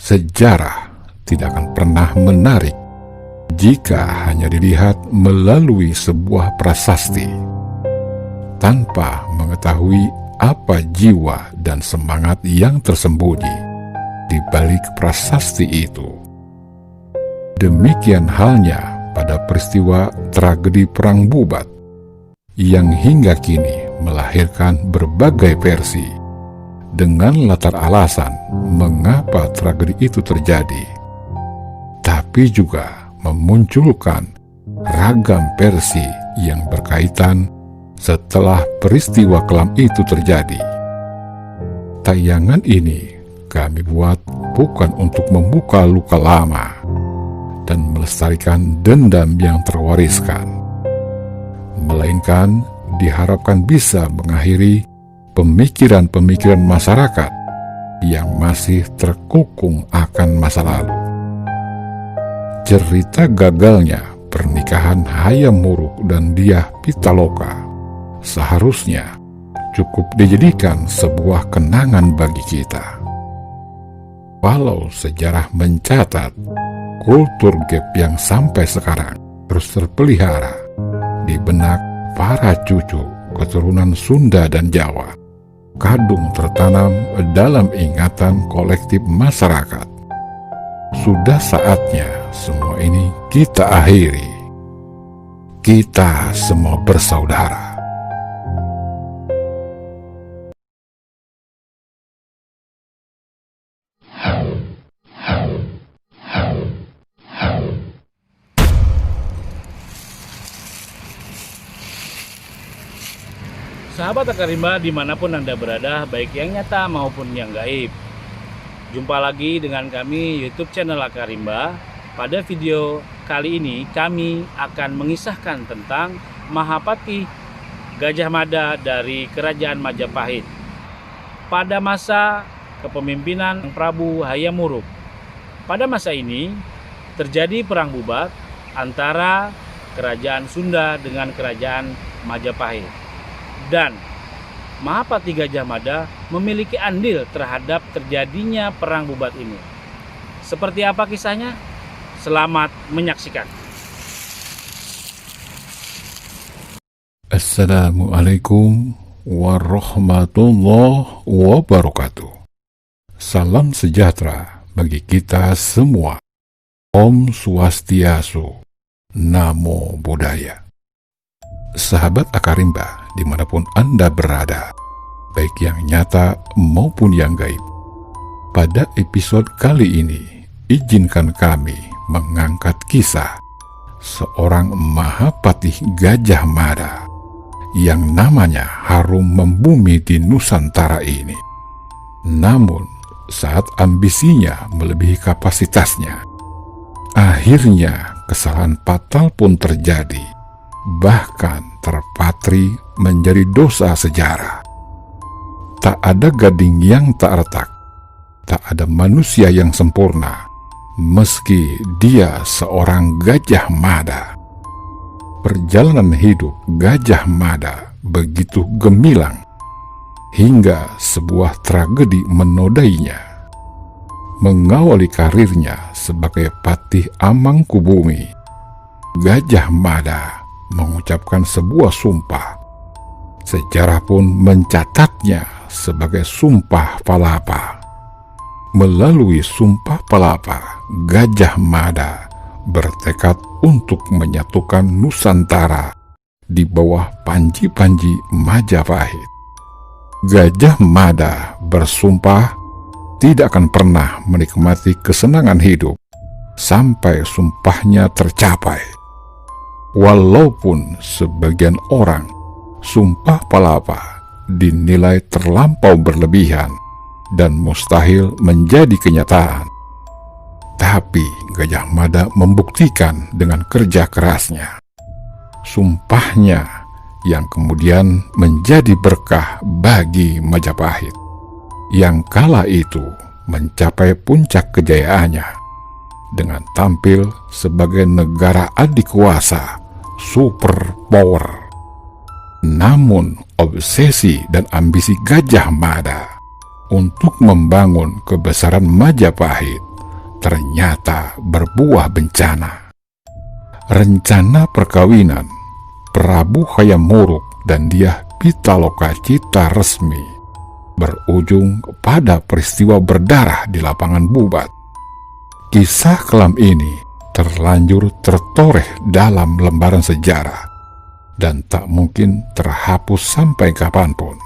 sejarah tidak akan pernah menarik jika hanya dilihat melalui sebuah prasasti, tanpa mengetahui apa jiwa dan semangat yang tersembunyi di balik prasasti itu. Demikian halnya pada peristiwa tragedi Perang Bubat yang hingga kini melahirkan berbagai versi dengan latar alasan mengapa tragedi itu terjadi, tapi juga memunculkan ragam versi yang berkaitan setelah peristiwa kelam itu terjadi. Tayangan ini kami buat bukan untuk membuka luka lama dan melestarikan dendam yang terwariskan, melainkan diharapkan bisa mengakhiri pemikiran-pemikiran masyarakat yang masih terkukung akan masa lalu. Cerita gagalnya pernikahan Hayam Wuruk dan Dyah Pitaloka seharusnya cukup dijadikan sebuah kenangan bagi kita. Walau sejarah mencatat kultur gap yang sampai sekarang terus terpelihara di benak para cucu keturunan Sunda dan Jawa, kadung tertanam dalam ingatan kolektif masyarakat. Sudah saatnya semua ini kita akhiri. Kita semua bersaudara. Sahabat Akarimba dimanapun Anda berada, baik yang nyata maupun yang gaib. Jumpa lagi dengan kami YouTube channel Akarimba. Pada video kali ini kami akan mengisahkan tentang Mahapati Gajah Mada dari Kerajaan Majapahit pada masa kepemimpinan Prabu Hayam Wuruk. Pada masa ini terjadi perang bubat antara Kerajaan Sunda dengan Kerajaan Majapahit. Dan Mahapati Gajah Mada memiliki andil terhadap terjadinya perang bubat ini. Seperti apa kisahnya? Selamat menyaksikan. Assalamualaikum warahmatullahi wabarakatuh. Salam sejahtera bagi kita semua. Om Swastiastu, Namo Buddhaya. Sahabat Akarimba dimanapun Anda berada, baik yang nyata maupun yang gaib. Pada episode kali ini, izinkan kami mengangkat kisah seorang Mahapati Gajah Mada yang namanya harum membumi di Nusantara ini. Namun, saat ambisinya melebihi kapasitasnya, akhirnya kesalahan fatal pun terjadi. Bahkan terpatri menjadi dosa sejarah. Tak ada gading yang tak retak, tak ada manusia yang sempurna, meski dia seorang Gajah Mada. Perjalanan hidup Gajah Mada begitu gemilang, hingga sebuah tragedi menodainya. Mengawali karirnya sebagai Patih Amangkubumi, Gajah Mada mengucapkan sebuah sumpah. Sejarah pun mencatatnya sebagai Sumpah Palapa. Melalui Sumpah Palapa, Gajah Mada bertekad untuk menyatukan Nusantara di bawah panji-panji Majapahit. Gajah Mada bersumpah tidak akan pernah menikmati kesenangan hidup sampai sumpahnya tercapai. Walaupun sebagian orang Sumpah Palapa dinilai terlampau berlebihan dan mustahil menjadi kenyataan, tapi Gajah Mada membuktikan dengan kerja kerasnya. Sumpahnya yang kemudian menjadi berkah bagi Majapahit, yang kala itu mencapai puncak kejayaannya dengan tampil sebagai negara adikuasa super power. Namun obsesi dan ambisi Gajah Mada untuk membangun kebesaran Majapahit ternyata berbuah bencana. Rencana perkawinan Prabu Hayam Wuruk dan Dyah Pitaloka Cittaresmi berujung pada peristiwa berdarah di lapangan Bubat. Kisah kelam ini terlanjur tertoreh dalam lembaran sejarah dan tak mungkin terhapus sampai kapanpun.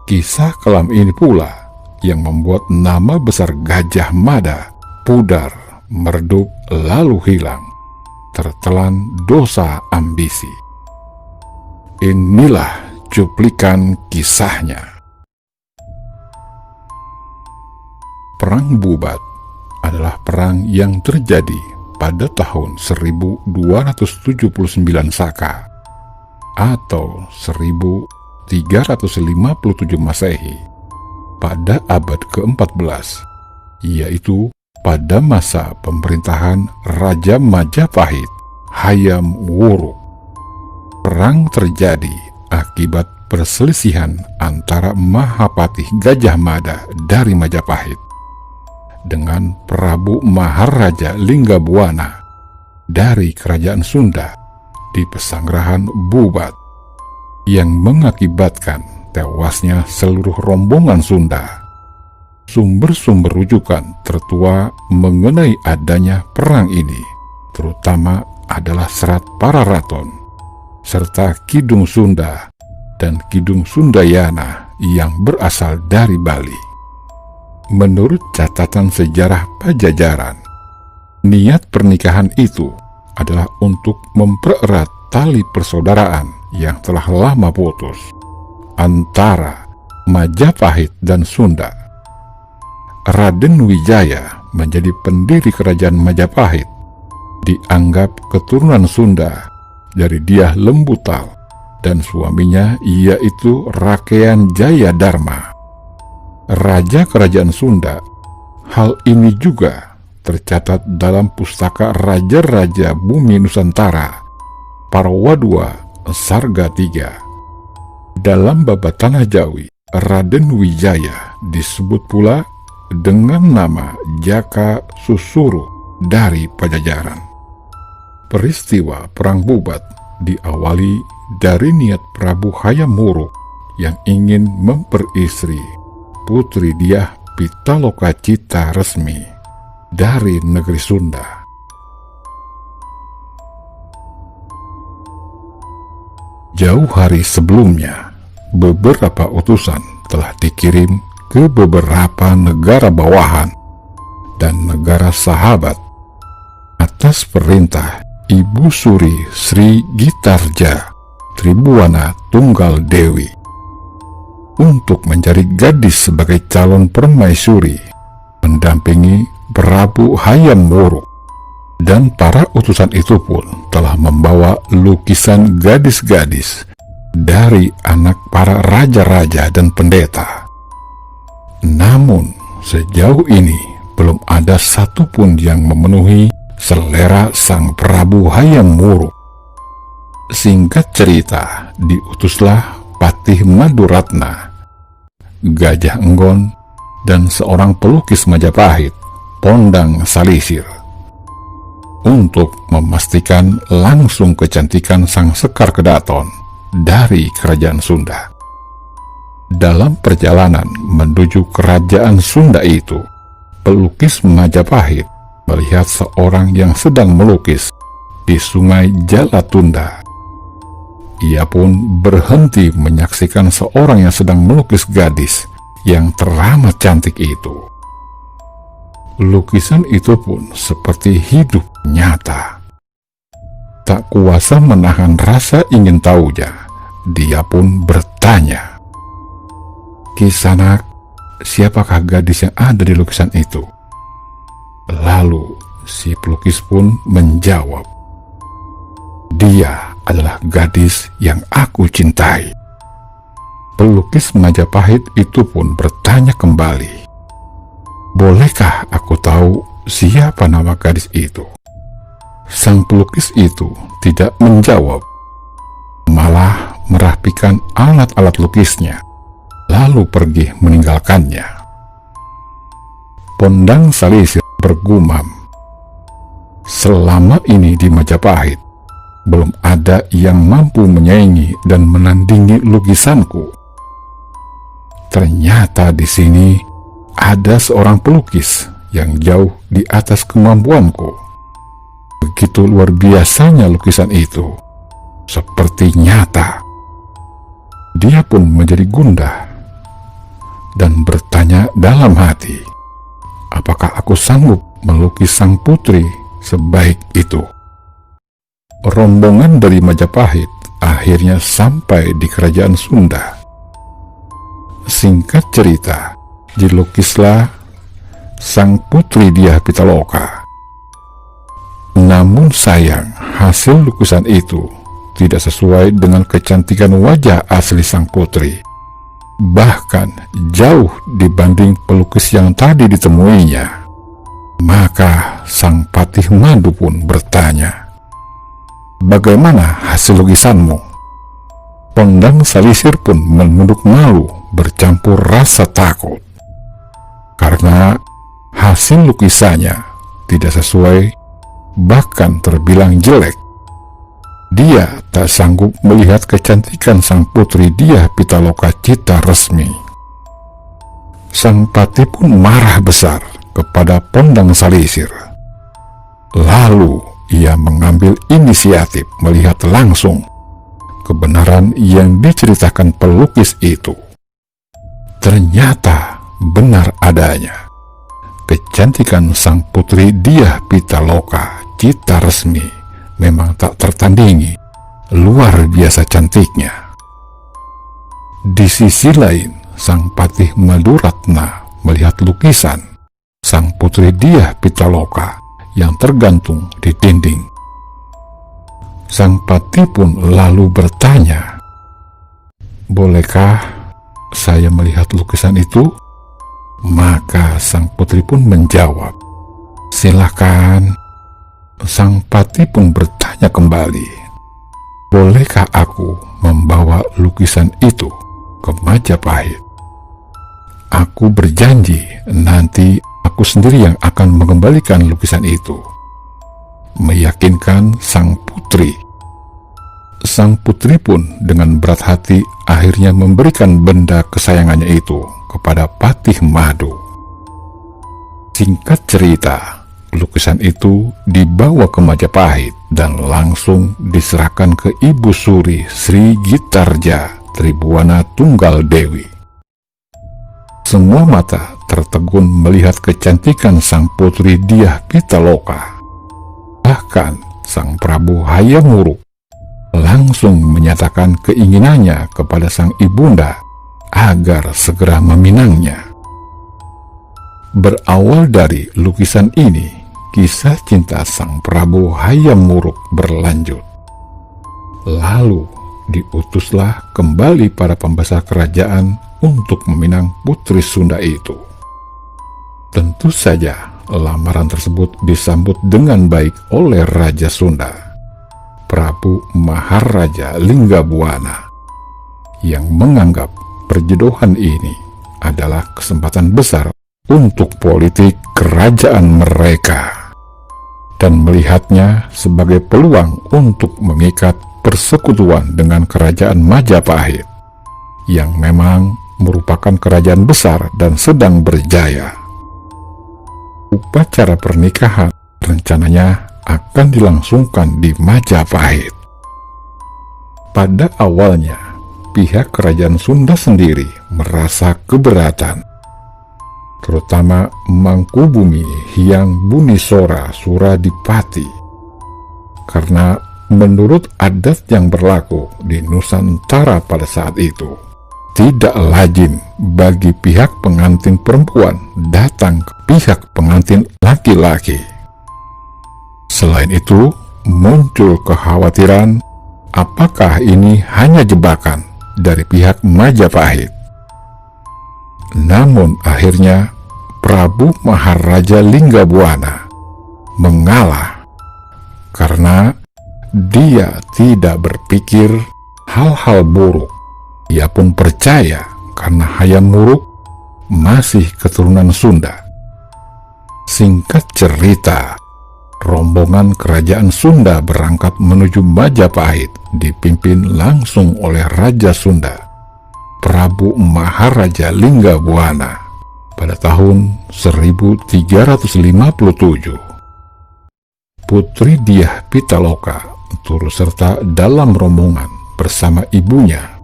Kisah kelam ini pula yang membuat nama besar Gajah Mada pudar, meredup, lalu hilang, tertelan dosa ambisi. Inilah cuplikan kisahnya. Perang Bubat adalah perang yang terjadi pada tahun 1279 Saka atau 1357 Masehi pada abad ke-14, yaitu pada masa pemerintahan Raja Majapahit Hayam Wuruk. Perang terjadi akibat perselisihan antara Mahapatih Gajah Mada dari Majapahit dengan Prabu Maharaja Linggabuana dari Kerajaan Sunda di Pesanggerahan Bubat, yang mengakibatkan tewasnya seluruh rombongan Sunda. Sumber-sumber rujukan tertua mengenai adanya perang ini terutama adalah Serat Pararaton serta Kidung Sunda dan Kidung Sundayana yang berasal dari Bali. Menurut catatan sejarah Pajajaran, niat pernikahan itu adalah untuk mempererat tali persaudaraan yang telah lama putus antara Majapahit dan Sunda. Raden Wijaya menjadi pendiri kerajaan Majapahit, dianggap keturunan Sunda dari Dyah Lembutal dan suaminya yaitu Rakean Jayadharma, Raja Kerajaan Sunda. Hal ini juga tercatat dalam pustaka Raja-Raja Bumi Nusantara Parwadwa Sarga III. Dalam Babat Tanah Jawi, Raden Wijaya disebut pula dengan nama Jaka Susuru dari Pajajaran. Peristiwa Perang Bubat diawali dari niat Prabu Hayam Wuruk yang ingin memperistri putri Dyah Pitaloka Cittaresmi dari negeri Sunda. Jauh hari sebelumnya, beberapa utusan telah dikirim ke beberapa negara bawahan dan negara sahabat atas perintah Ibu Suri Sri Gitarja Tribuana Tunggal Dewi untuk mencari gadis sebagai calon permaisuri mendampingi Prabu Hayam Wuruk. Dan para utusan itu pun telah membawa lukisan gadis-gadis dari anak para raja-raja dan pendeta. Namun sejauh ini belum ada satupun yang memenuhi selera sang Prabu Hayam Wuruk. Singkat cerita, diutuslah Patih Maduratna, Gajah Enggon, dan seorang pelukis Majapahit, Pondang Salisir, untuk memastikan langsung kecantikan sang Sekar Kedaton dari Kerajaan Sunda. Dalam perjalanan menuju Kerajaan Sunda itu, pelukis Majapahit melihat seorang yang sedang melukis di Sungai Jalatunda. Ia pun berhenti menyaksikan seorang yang sedang melukis gadis yang teramat cantik itu. Lukisan itu pun seperti hidup nyata. Tak kuasa menahan rasa ingin tahunya, dia pun bertanya, "Kisanak, siapakah gadis yang ada di lukisan itu?" Lalu si pelukis pun menjawab, "Dia adalah gadis yang aku cintai." Pelukis Majapahit itu pun bertanya kembali, "Bolehkah aku tahu siapa nama gadis itu?" Sang pelukis itu tidak menjawab, malah merapikan alat-alat lukisnya, lalu pergi meninggalkannya. Pondang Salisir bergumam, selama ini di Majapahit belum ada yang mampu menyaingi dan menandingi lukisanku. Ternyata di sini ada seorang pelukis yang jauh di atas kemampuanku. Begitu luar biasanya lukisan itu, seperti nyata. Dia pun menjadi gundah dan bertanya dalam hati, apakah aku sanggup melukis sang putri sebaik itu? Rombongan dari Majapahit akhirnya sampai di kerajaan Sunda. Singkat cerita, dilukislah sang putri Dyah Pitaloka. Namun sayang, hasil lukisan itu tidak sesuai dengan kecantikan wajah asli sang putri. Bahkan jauh dibanding pelukis yang tadi ditemuinya. Maka sang Patih Madu pun bertanya, "Bagaimana hasil lukisanmu?" Pondang Salisir pun menunduk malu bercampur rasa takut, karena hasil lukisannya tidak sesuai, bahkan terbilang jelek. Dia tak sanggup melihat kecantikan sang putri Dyah Pitaloka Cita Resmi. Sang Patih pun marah besar kepada Pondang Salisir. Lalu ia mengambil inisiatif melihat langsung kebenaran yang diceritakan pelukis itu. Ternyata benar adanya. Kecantikan sang putri Dyah Pitaloka Cita Resmi memang tak tertandingi, luar biasa cantiknya. Di sisi lain, sang Patih Maduratna melihat lukisan sang putri Dyah Pitaloka yang tergantung di dinding. Sang Patih pun lalu bertanya, "Bolehkah saya melihat lukisan itu?" Maka sang putri pun menjawab, "Silakan." Sang Patih pun bertanya kembali, "Bolehkah aku membawa lukisan itu ke Majapahit? Aku berjanji nanti aku sendiri yang akan mengembalikan lukisan itu." Meyakinkan sang putri. Sang putri pun dengan berat hati akhirnya memberikan benda kesayangannya itu kepada Patih Madu. Singkat cerita, lukisan itu dibawa ke Majapahit dan langsung diserahkan ke Ibu Suri Sri Gitarja Tribuana Tunggal Dewi. Semua mata tertegun melihat kecantikan sang putri Dyah Pitaloka. Bahkan sang Prabu Hayam Wuruk langsung menyatakan keinginannya kepada sang ibunda agar segera meminangnya. Berawal dari lukisan ini, kisah cinta sang Prabu Hayam Wuruk berlanjut. Lalu diutuslah kembali para pembesar kerajaan untuk meminang putri Sunda itu. Tentu saja lamaran tersebut disambut dengan baik oleh Raja Sunda, Prabu Maharaja Linggabuana, yang menganggap perjodohan ini adalah kesempatan besar untuk politik kerajaan mereka, dan melihatnya sebagai peluang untuk mengikat persekutuan dengan kerajaan Majapahit, yang memang merupakan kerajaan besar dan sedang berjaya. Upacara pernikahan rencananya akan dilangsungkan di Majapahit. Pada awalnya, pihak kerajaan Sunda sendiri merasa keberatan, terutama Mangkubumi Hyang Bunisora Suradipati, karena menurut adat yang berlaku di Nusantara pada saat itu, tidak lazim bagi pihak pengantin perempuan datang ke pihak pengantin laki-laki. Selain itu, muncul kekhawatiran apakah ini hanya jebakan dari pihak Majapahit. Namun akhirnya Prabu Maharaja Linggabuana mengalah karena dia tidak berpikir hal-hal buruk. Ia pun percaya karena Hayam Wuruk masih keturunan Sunda. Singkat cerita, rombongan kerajaan Sunda berangkat menuju Majapahit dipimpin langsung oleh Raja Sunda, Prabu Maharaja Linggabuana pada tahun 1357. Putri Dyah Pitaloka turut serta dalam rombongan bersama ibunya,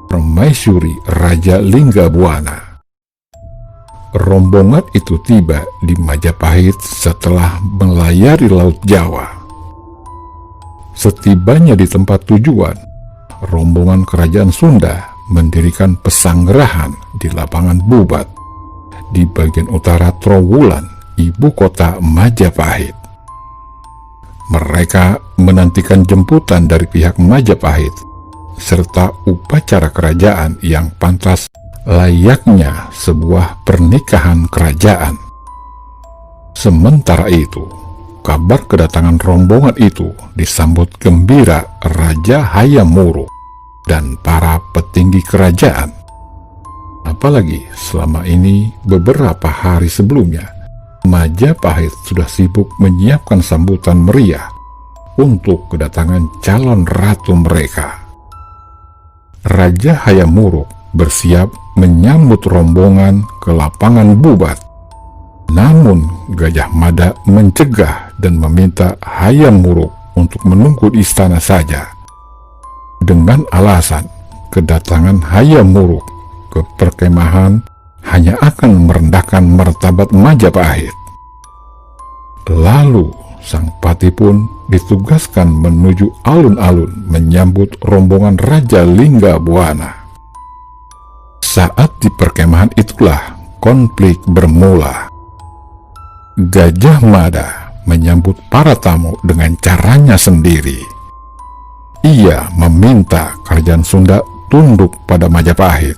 Permaisuri Raja Linggabuana. Rombongan itu tiba di Majapahit setelah melayari Laut Jawa. Setibanya di tempat tujuan, rombongan kerajaan Sunda mendirikan pesanggerahan di lapangan Bubat di bagian utara Trowulan, ibu kota Majapahit. Mereka menantikan jemputan dari pihak Majapahit serta upacara kerajaan yang pantas layaknya sebuah pernikahan kerajaan. Sementara itu, kabar kedatangan rombongan itu disambut gembira Raja Hayam Wuruk dan para petinggi kerajaan. Apalagi selama ini beberapa hari sebelumnya, Majapahit sudah sibuk menyiapkan sambutan meriah untuk kedatangan calon ratu mereka. Raja Hayam Wuruk bersiap menyambut rombongan ke lapangan Bubat. Namun Gajah Mada mencegah dan meminta Hayam Wuruk untuk menunggu di istana saja, dengan alasan kedatangan Hayam Wuruk ke perkemahan hanya akan merendahkan martabat Majapahit. Lalu sang pati pun ditugaskan menuju alun-alun menyambut rombongan Raja Linggabuana. Saat di perkemahan itulah konflik bermula. Gajah Mada menyambut para tamu dengan caranya sendiri. Ia meminta kerajaan Sunda tunduk pada Majapahit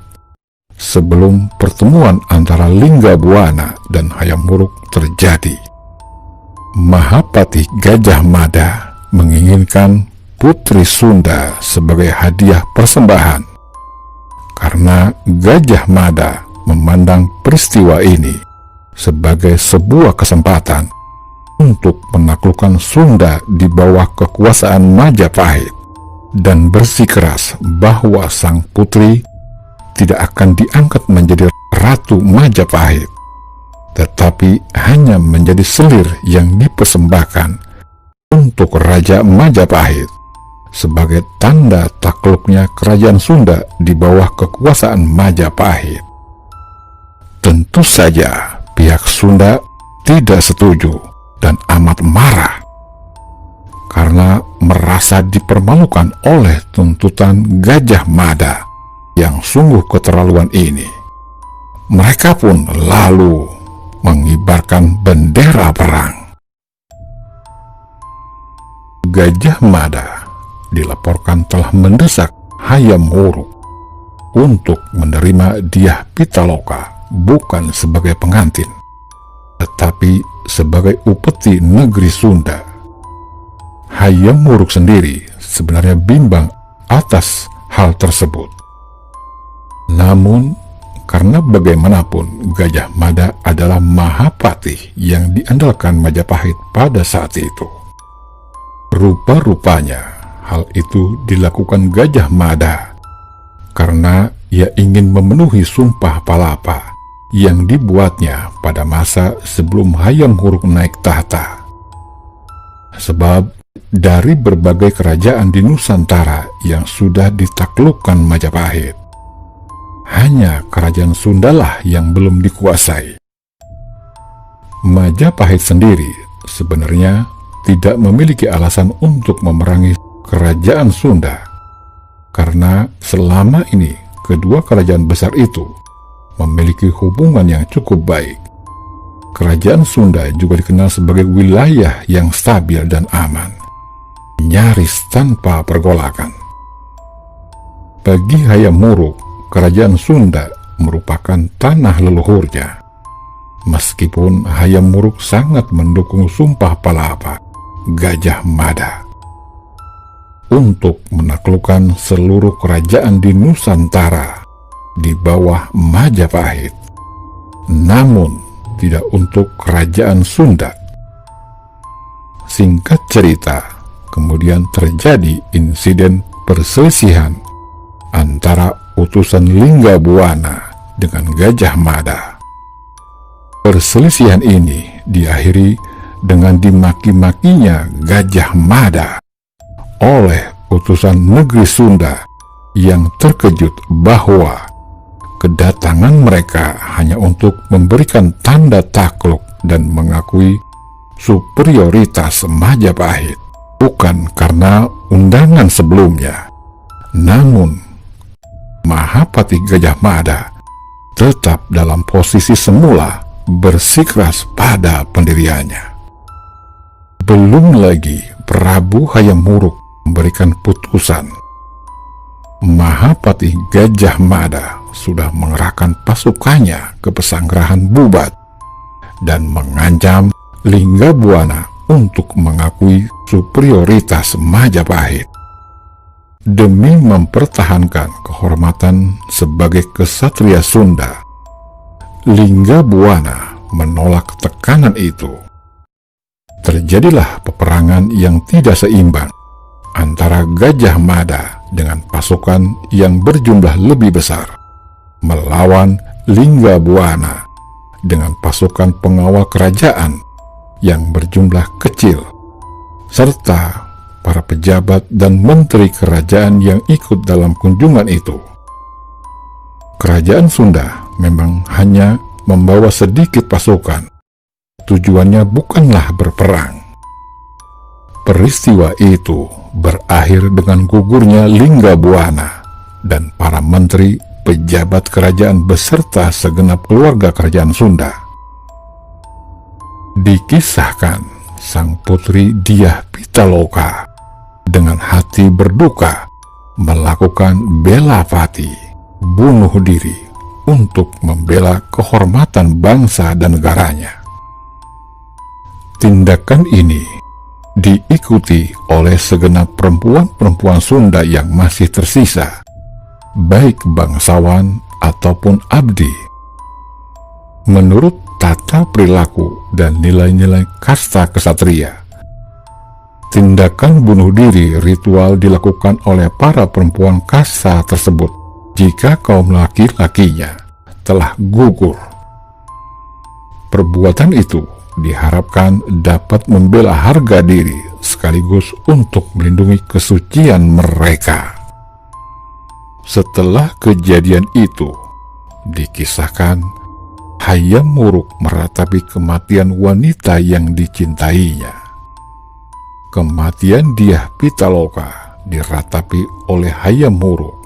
sebelum pertemuan antara Linggabuana dan Hayam Wuruk terjadi. Mahapati Gajah Mada menginginkan putri Sunda sebagai hadiah persembahan, karena Gajah Mada memandang peristiwa ini sebagai sebuah kesempatan untuk menaklukkan Sunda di bawah kekuasaan Majapahit, dan bersikeras bahwa sang putri tidak akan diangkat menjadi Ratu Majapahit, tetapi hanya menjadi selir yang dipersembahkan untuk Raja Majapahit sebagai tanda takluknya kerajaan Sunda di bawah kekuasaan Majapahit. Tentu saja pihak Sunda tidak setuju dan amat marah karena merasa dipermalukan oleh tuntutan Gajah Mada yang sungguh keterlaluan ini. Mereka pun lalu mengibarkan bendera perang. Gajah Mada dilaporkan telah mendesak Hayam Wuruk untuk menerima Dyah Pitaloka bukan sebagai pengantin, tetapi sebagai upeti negeri Sunda. Hayam Wuruk sendiri sebenarnya bimbang atas hal tersebut. Namun, karena bagaimanapun Gajah Mada adalah Mahapati yang diandalkan Majapahit pada saat itu, rupa-rupanya hal itu dilakukan Gajah Mada karena ia ingin memenuhi sumpah palapa yang dibuatnya pada masa sebelum Hayam Wuruk naik tahta. Sebab dari berbagai kerajaan di Nusantara yang sudah ditaklukkan Majapahit, hanya kerajaan Sundalah yang belum dikuasai. Majapahit sendiri sebenarnya tidak memiliki alasan untuk memerangi kerajaan Sunda, karena selama ini kedua kerajaan besar itu memiliki hubungan yang cukup baik. Kerajaan Sunda juga dikenal sebagai wilayah yang stabil dan aman, nyaris tanpa pergolakan. Bagi Hayam Wuruk, kerajaan Sunda merupakan tanah leluhurnya. Meskipun Hayam Wuruk sangat mendukung sumpah palapa Gajah Mada untuk menaklukkan seluruh kerajaan di Nusantara di bawah Majapahit. Namun tidak untuk kerajaan Sunda. Singkat cerita, kemudian terjadi insiden perselisihan antara utusan Linggabuana dengan Gajah Mada. Perselisihan ini diakhiri dengan dimaki-makinya Gajah Mada oleh utusan negeri Sunda yang terkejut bahwa kedatangan mereka hanya untuk memberikan tanda takluk dan mengakui superioritas Majapahit, bukan karena undangan sebelumnya. Namun, Mahapati Gajah Mada tetap dalam posisi semula, bersikeras pada pendiriannya. Belum lagi Prabu Hayam Wuruk memberikan putusan. Mahapati Gajah Mada sudah mengerahkan pasukannya ke Pesanggerahan Bubat dan mengancam Linggabuana untuk mengakui superioritas Majapahit. Demi mempertahankan kehormatan sebagai kesatria Sunda, Linggabuana menolak tekanan itu. Terjadilah peperangan yang tidak seimbang antara Gajah Mada dengan pasukan yang berjumlah lebih besar melawan Linggabuana dengan pasukan pengawal kerajaan yang berjumlah kecil, serta para pejabat dan menteri kerajaan yang ikut dalam kunjungan itu. Kerajaan Sunda memang hanya membawa sedikit pasukan. Tujuannya bukanlah berperang. Peristiwa itu berakhir dengan gugurnya Linggabuana dan para menteri, pejabat kerajaan beserta segenap keluarga kerajaan Sunda. Dikisahkan sang putri Dyah Pitaloka dengan hati berduka melakukan bela pati, bunuh diri untuk membela kehormatan bangsa dan negaranya. Tindakan ini diikuti oleh segenap perempuan-perempuan Sunda yang masih tersisa, baik bangsawan ataupun abdi. Menurut tata perilaku dan nilai-nilai kasta kesatria, tindakan bunuh diri ritual dilakukan oleh para perempuan kasta tersebut jika kaum laki-lakinya telah gugur. Perbuatan itu diharapkan dapat membela harga diri sekaligus untuk melindungi kesucian mereka. Setelah kejadian itu, dikisahkan Hayam Wuruk meratapi kematian wanita yang dicintainya. Kematian Dyah Pitaloka diratapi oleh Hayam Wuruk,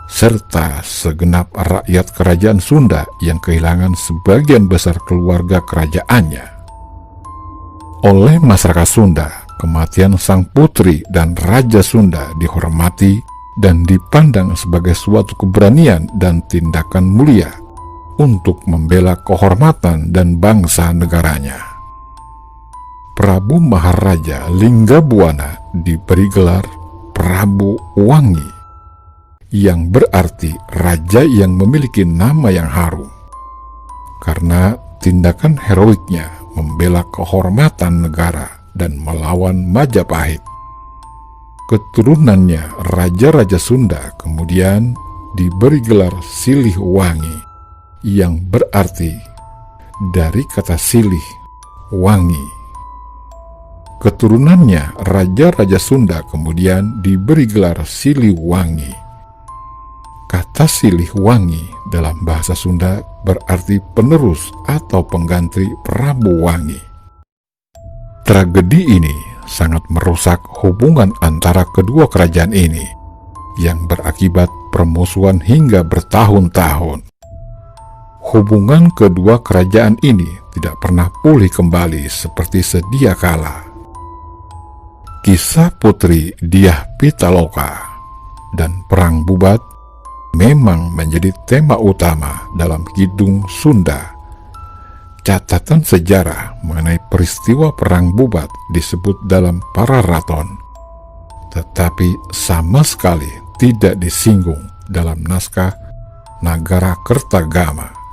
serta segenap rakyat kerajaan Sunda yang kehilangan sebagian besar keluarga kerajaannya. Oleh masyarakat Sunda, kematian sang putri dan raja Sunda dihormati dan dipandang sebagai suatu keberanian dan tindakan mulia untuk membela kehormatan dan bangsa negaranya. Prabu Maharaja Linggabuana diberi gelar Prabu Wangi, yang berarti raja yang memiliki nama yang harum, karena tindakan heroiknya membela kehormatan negara dan melawan Majapahit. Keturunannya raja-raja Sunda kemudian diberi gelar Silih Wangi, yang berarti dari kata silih, wangi. Keturunannya raja-raja Sunda kemudian diberi gelar Siliwangi. Kata Siliwangi dalam bahasa Sunda berarti penerus atau pengganti Prabu Wangi. Tragedi ini sangat merusak hubungan antara kedua kerajaan ini yang berakibat permusuhan hingga bertahun-tahun. Hubungan kedua kerajaan ini tidak pernah pulih kembali seperti sedia kala. Kisah Putri Dyah Pitaloka dan Perang Bubat memang menjadi tema utama dalam Kidung Sunda. Catatan sejarah mengenai peristiwa Perang Bubat disebut dalam Pararaton, tetapi sama sekali tidak disinggung dalam naskah Nagara Kertagama.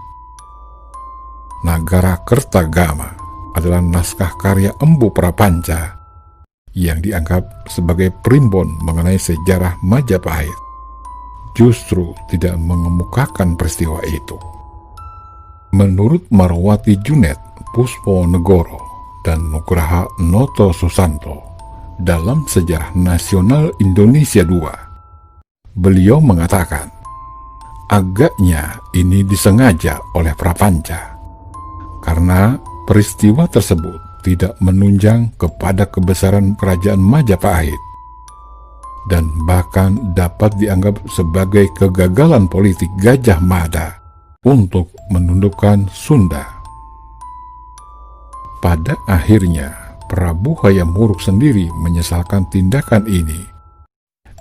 Nagara Kertagama adalah naskah karya Empu Prapanca yang dianggap sebagai primbon mengenai sejarah Majapahit, justru tidak mengemukakan peristiwa itu. Menurut Marwati Junet Puspo Negoro dan Nugraha Noto Susanto dalam Sejarah Nasional Indonesia II, beliau mengatakan, agaknya ini disengaja oleh Prapanca, karena peristiwa tersebut tidak menunjang kepada kebesaran kerajaan Majapahit dan bahkan dapat dianggap sebagai kegagalan politik Gajah Mada untuk menundukkan Sunda. Pada akhirnya, Prabu Hayam Wuruk sendiri menyesalkan tindakan ini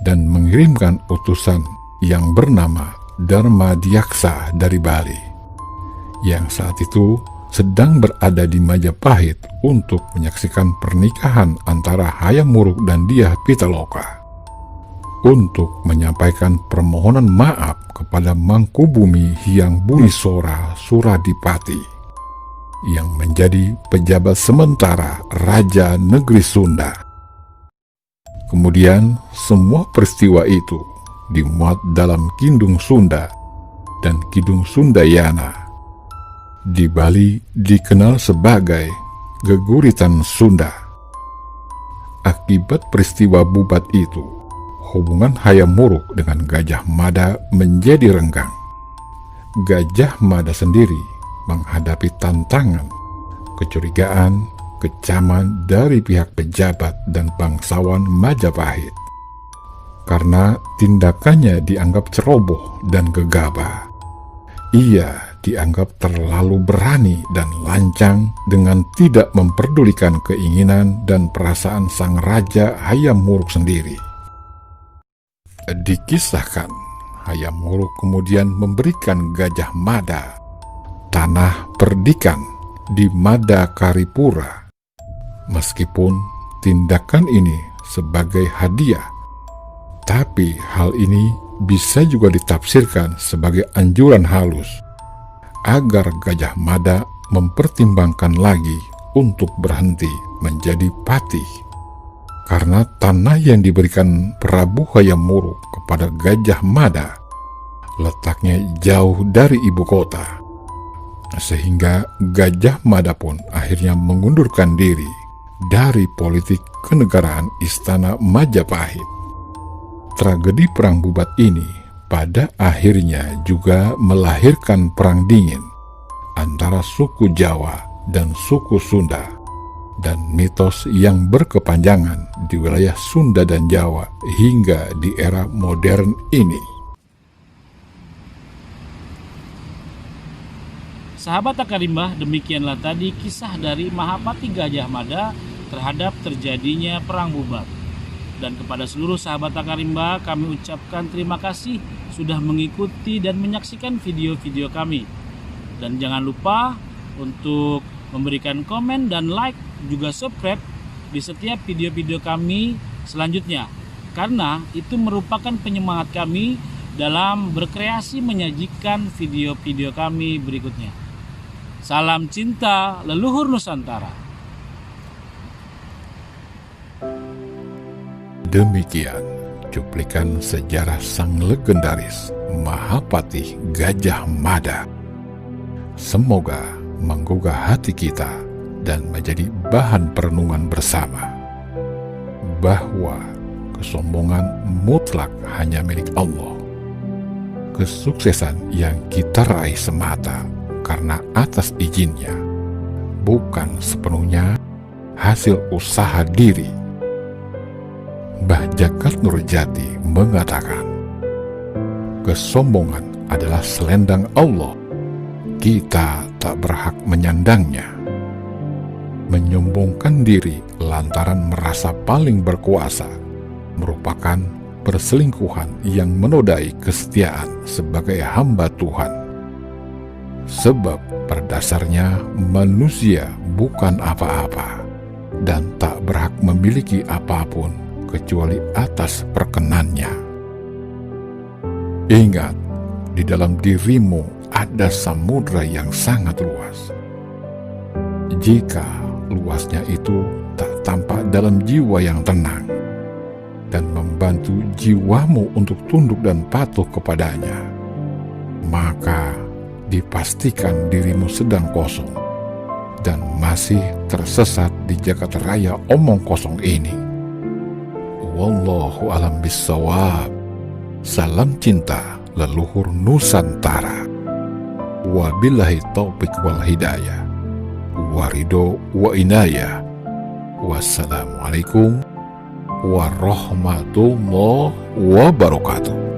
dan mengirimkan utusan yang bernama Darmadiaksa dari Bali, yang saat itu sedang berada di Majapahit untuk menyaksikan pernikahan antara Hayam Wuruk dan Dyah Pitaloka, untuk menyampaikan permohonan maaf kepada Mangkubumi Hyang Burisora Suradipati yang menjadi pejabat sementara Raja Negeri Sunda. Kemudian semua peristiwa itu dimuat dalam Kidung Sunda dan Kidung Sundayana. Di Bali dikenal sebagai Geguritan Sunda. Akibat peristiwa Bubat itu, hubungan Hayam Wuruk dengan Gajah Mada menjadi renggang. Gajah Mada sendiri menghadapi tantangan, kecurigaan, kecaman dari pihak pejabat dan bangsawan Majapahit karena tindakannya dianggap ceroboh dan gegabah. Ia dianggap terlalu berani dan lancang dengan tidak memperdulikan keinginan dan perasaan sang Raja Hayam Wuruk sendiri. Dikisahkan, Hayam Wuruk kemudian memberikan Gajah Mada tanah perdikan di Madakaripura. Meskipun tindakan ini sebagai hadiah, tapi hal ini bisa juga ditafsirkan sebagai anjuran halus agar Gajah Mada mempertimbangkan lagi untuk berhenti menjadi patih, karena tanah yang diberikan Prabu Hayam Wuruk kepada Gajah Mada letaknya jauh dari ibu kota, sehingga Gajah Mada pun akhirnya mengundurkan diri dari politik kenegaraan Istana Majapahit. Tragedi Perang Bubat ini pada akhirnya juga melahirkan perang dingin antara suku Jawa dan suku Sunda, dan mitos yang berkepanjangan di wilayah Sunda dan Jawa hingga di era modern ini. Sahabat Akarimba, demikianlah tadi kisah dari Mahapati Gajah Mada terhadap terjadinya Perang Bubat. Dan kepada seluruh sahabat Akarimba, kami ucapkan terima kasih sudah mengikuti dan menyaksikan video-video kami. Dan jangan lupa untuk memberikan komen dan like, juga subscribe di setiap video-video kami selanjutnya, karena itu merupakan penyemangat kami dalam berkreasi menyajikan video-video kami berikutnya. Salam cinta leluhur Nusantara. Demikian cuplikan sejarah sang legendaris Mahapati Gajah Mada. Semoga menggugah hati kita dan menjadi bahan perenungan bersama bahwa kesombongan mutlak hanya milik Allah. Kesuksesan yang kita raih semata karena atas izinnya, bukan sepenuhnya hasil usaha diri. Mbah Jagat Nurjati mengatakan, kesombongan adalah selendang Allah. Kita tak berhak menyandangnya. Menyombongkan diri lantaran merasa paling berkuasa merupakan perselingkuhan yang menodai kesetiaan sebagai hamba Tuhan. Sebab pada dasarnya manusia bukan apa-apa dan tak berhak memiliki apapun kecuali atas perkenannya. Ingat, di dalam dirimu ada samudra yang sangat luas. jika luasnya itu tak tampak dalam jiwa yang tenang dan membantu jiwamu untuk tunduk dan patuh kepadanya, maka dipastikan dirimu sedang kosong dan masih tersesat di jagat raya omong kosong ini. Wallahu alam bissawab. Salam cinta leluhur Nusantara. Wabillahi taufiq wal hidayah. Warido wa inayah. Wassalamualaikum warahmatullahi wabarakatuh.